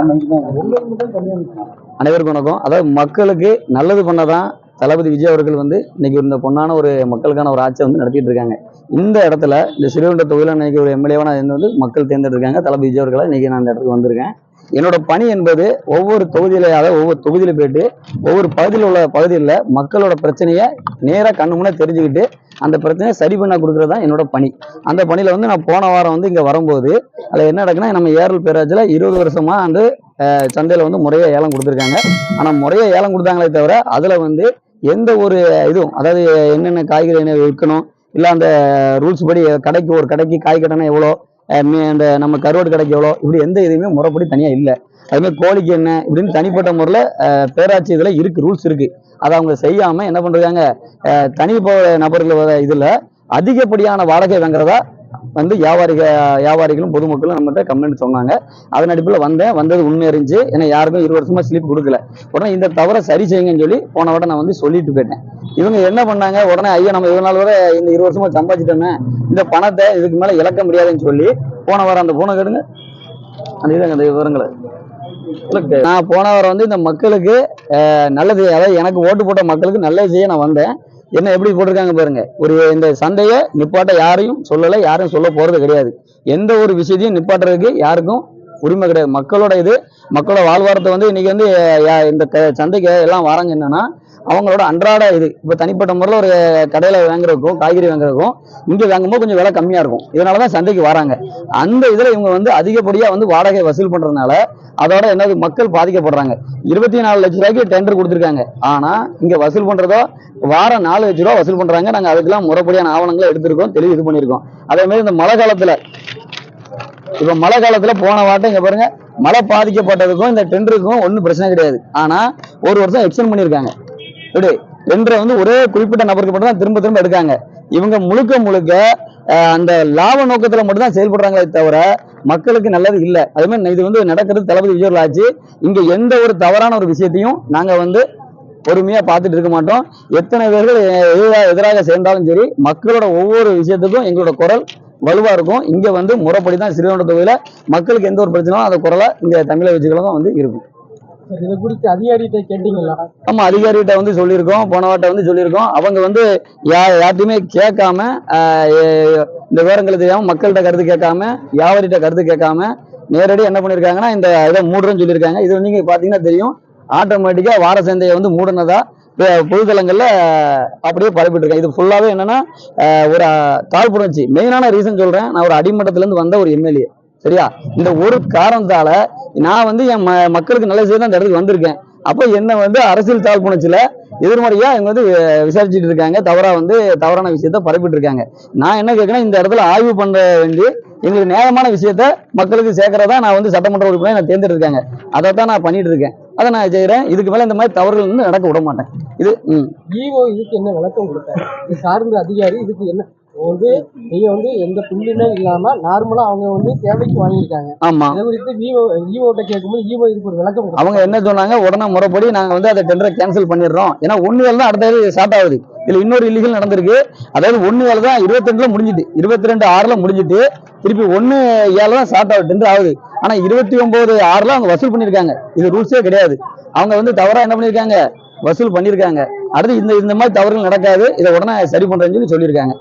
அனைவருக்கும் வணக்கம். அதாவது மக்களுக்கு நல்லது பண்ணதான் தளபதி விஜய் அவர்கள் வந்து இன்னைக்கு இந்த பொண்ணான ஒரு மக்களுக்கான ஒரு ஆட்சியை வந்து நடத்திட்டு இருக்காங்க. இந்த இடத்துல இந்த சிறுவண்ட தொகுதியில் இன்னைக்கு ஒரு எம்எல்ஏவா வந்து மக்கள் தேர்ந்தெடுத்திருக்காங்க. தளபதி விஜய் அவர்களை இன்னைக்கு நான் இந்த இடத்துக்கு வந்திருக்கேன். என்னோட பணி என்பது ஒவ்வொரு தொகுதியில, அதாவது ஒவ்வொரு தொகுதியில போயிட்டு ஒவ்வொரு பகுதியில் உள்ள பகுதியில் மக்களோட பிரச்சனையை நேராக கண்ணு முன்னே தெரிஞ்சுக்கிட்டு அந்த பிரச்சனையை சரி பண்ண கொடுக்கறது தான் என்னோட பணி. அந்த பணியில வந்து நான் போன வாரம் வந்து இங்க வரும்போது அதுல என்ன நடக்குன்னா, நம்ம ஏரல் பேராட்சியில் 20 வருஷமா வந்து சந்தையில வந்து முறையா ஏலம் கொடுத்துருக்காங்க. ஆனா முறையா ஏலம் கொடுத்தாங்களே தவிர அதுல வந்து எந்த ஒரு இதுவும், அதாவது என்னென்ன காய்கறி என்ன விற்கணும், இல்லை அந்த ரூல்ஸ் படி கடைக்கு ஒரு கடைக்கு காய் கட்டணம் எவ்வளோ, அந்த நம்ம கருவாடு கடைக்கு எவ்வளோ, இப்படி எந்த இதுவுமே முறைப்படி தனியா இல்லை. அதுமாதிரி கோழிக்கு என்ன இப்படின்னு தனிப்பட்ட முறையில் பேராட்சி இதுல இருக்கு, ரூல்ஸ் இருக்கு. அதை அவங்க செய்யாம என்ன பண்றாங்க, தனிப்பட்ட நபர்கள் இதுல அதிகப்படியான வாடகை வாங்குறதா வந்து வியாபாரிகளும் பொதுமக்களும் நம்மகிட்ட கம்ப்ளைண்ட் சொன்னாங்க. அதன் அடிப்படையில் வந்தது உண்மை இருந்துச்சு. ஏன்னா யாருக்கும் 20 வருஷமா ஸ்லிப் கொடுக்கல. உடனே இந்த தவறை சரி செய்யுங்கன்னு சொல்லி போன விட நான் வந்து சொல்லிட்டு போயிட்டேன். இவங்க என்ன பண்ணாங்க, உடனே ஐயா நம்ம இவ்வளவு நாள் வரை இந்த 20 வருஷமா சம்பாதிச்சிட்டோமே, இந்த பணத்தை இதுக்கு மேல இழக்க முடியாதுன்னு சொல்லி போன வாரம் அந்த போன கேடுங்க அந்த விவரங்களை நான் போன வாரம் வந்து இந்த மக்களுக்கு நல்லது, அதாவது எனக்கு ஓட்டு போட்ட மக்களுக்கு நல்லது செய்ய நான் வந்தேன். என்ன எப்படி போட்டிருக்காங்க பாருங்க. ஒரு இந்த சந்தையை நிப்பாட்ட யாரையும் சொல்லலை, யாரும் சொல்ல போறது கிடையாது. எந்த ஒரு விஷயத்தையும் நிப்பாட்டுறதுக்கு யாருக்கும் உரிமை கிடையாது. மக்களோட இது, மக்களோட வாழ்வாரத்தை வந்து இன்னைக்கு வந்து இந்த சந்தைக்கு எல்லாம் வராங்க. என்னன்னா அவங்களோட அன்றாட இது, இப்போ தனிப்பட்ட முறையில் ஒரு கடையில் வாங்குறதுக்கும் காய்கறி வாங்குறதுக்கும் இங்கே வாங்கும்போது கொஞ்சம் விலை கம்மியாக இருக்கும். இதனால தான் சந்தைக்கு வராங்க. அந்த இதில் இவங்க வந்து அதிகப்படியாக வந்து வாடகை வசூல் பண்ணுறதுனால அதோட என்னது மக்கள் பாதிக்கப்படுறாங்க. 24 லட்ச ரூபாய்க்கு டெண்டர் கொடுத்துருக்காங்க. ஆனால் இங்கே வசூல் பண்ணுறதோ வாரம் 4 லட்ச ரூபா வசூல் பண்ணுறாங்க. நாங்கள் அதுக்கெல்லாம் முறைப்படியான ஆவணங்களை எடுத்திருக்கோம், தெளிவு இது பண்ணியிருக்கோம். அதே மாதிரி இந்த மழை காலத்தில், இப்போ மழை காலத்தில் போன வாட்டம் இங்கே பாருங்க, மழை பாதிக்கப்பட்டதுக்கும் இந்த டெண்டருக்கும் ஒன்றும் பிரச்சனை கிடையாது. ஆனால் ஒரு வருஷம் எக்ஸ்டெண்ட் பண்ணியிருக்காங்க. இப்படி டெண்டரை வந்து ஒரே குறிப்பிட்ட நபருக்கு மட்டும் தான் திரும்ப திரும்ப எடுக்காங்க. இவங்க முழுக்க அந்த லாப நோக்கத்துல மட்டும் தான் செயல்படுறாங்களே தவிர மக்களுக்கு நல்லது இல்லை. அதே மாதிரி இது வந்து நடக்கிறது தளபதி விஜய் ஆட்சி. இங்க எந்த ஒரு தவறான ஒரு விஷயத்தையும் நாங்க வந்து பொறுமையா பார்த்துட்டு இருக்க மாட்டோம். எத்தனை பேர்கள் எதிராக சேர்ந்தாலும் சரி, மக்களோட ஒவ்வொரு விஷயத்துக்கும் எங்களோட குரல் வலுவா இருக்கும். இங்க வந்து முறைப்படி தான் சிறுவண்ட தொகுதியில மக்களுக்கு எந்த ஒரு பிரச்சனையும் அந்த குரலை இங்க தமிழக கட்சிகளும் வந்து இருக்கும். இதை குறித்து அதிகாரிகிட்ட கேட்டீங்களா? ஆமா, அதிகாரிகிட்ட வந்து சொல்லியிருக்கோம். போன வாட்டை வந்து சொல்லியிருக்கோம். அவங்க வந்து யார்ட்டையுமே கேட்காம, இந்த விவரங்களை தெரியாம மக்கள்கிட்ட கருத்து கேட்காம, வியாபாரிகிட்ட கருத்து கேட்காம நேரடியாக என்ன பண்ணிருக்காங்கன்னா இந்த இதை மூடுறேன்னு சொல்லியிருக்காங்க. இது நீங்க பாத்தீங்கன்னா தெரியும், ஆட்டோமேட்டிக்கா வார சந்தையை வந்து மூடனதா பொதுத்தளங்கள்ல அப்படியே பரப்பிட்டு இருக்கேன். இது ஃபுல்லாவே என்னன்னா ஒரு காழ்ப்புணர்ச்சி. மெயினான ரீசன் சொல்றேன், நான் ஒரு அடிமட்டத்துல இருந்து வந்த ஒரு எம்எல்ஏ. சரியா, இந்த ஒரு காரணத்தால நான் வந்து என் மக்களுக்கு நல்ல செய்ய தான் இந்த இடத்துக்கு வந்திருக்கேன். அப்போ என்ன வந்து அரசியல் காழ்ப்புணர்ச்சியில எதிர்மறையா இவங்க வந்து விசாரிச்சுட்டு இருக்காங்க. தவறான விஷயத்த பரப்பிட்டு இருக்காங்க. நான் என்ன கேட்கிறேன், இந்த இடத்துல ஆய்வு பண்ண வேண்டி எங்களுக்கு நியாயமான விஷயத்த மக்களுக்கு சேர்க்கறதா நான் வந்து சட்டமன்ற உறுப்பினர் நான் தேர்ந்தெடுக்காங்க. அதை தான் நான் பண்ணிட்டு இருக்கேன். அதை நான் செய்யறேன். இதுக்கு மேல இந்த மாதிரி தவறுகள் வந்து நடக்க விட மாட்டேன். இது இதுக்கு என்ன விளக்கம் கொடுத்தாரு? இது சார்ந்த அதிகாரி இதுக்கு என்ன வந்து நீங்க வந்து எந்த புள்ளியுமே இல்லாம நார்மலா அவங்க வந்து தேவைக்கு வாங்கியிருக்காங்க. ஆமா, இதை குறித்து ஈவோட்ட கேட்கும்போது ஈவோ இதுக்கு ஒரு விளக்கம் அவங்க என்ன சொன்னாங்க, உடனே முறைப்படி நாங்க வந்து அதை டெண்டரை கேன்சல் பண்ணிடுறோம். ஏன்னா 1 வேலை தான் அடுத்த ஸ்டார்ட் ஆகுது. இதுல இன்னொரு இல்லீகல் நடந்திருக்கு. அதாவது 1 வேலை தான் 22ல முடிஞ்சுட்டு, 22/6 முடிஞ்சுட்டு திருப்பி 1/7 தான் ஸ்டார்ட் ஆகுது, டெண்டர் ஆகுது. ஆனா 29/6 அவங்க வசூல் பண்ணிருக்காங்க. இது ரூல்ஸே கிடையாது. அவங்க வந்து தவறா என்ன பண்ணிருக்காங்க, வசூல் பண்ணிருக்காங்க. அடுத்து இந்த மாதிரி தவறுகள் நடக்காது, இதை உடனே சரி பண்றேன்னு சொல்லியிருக்காங்க.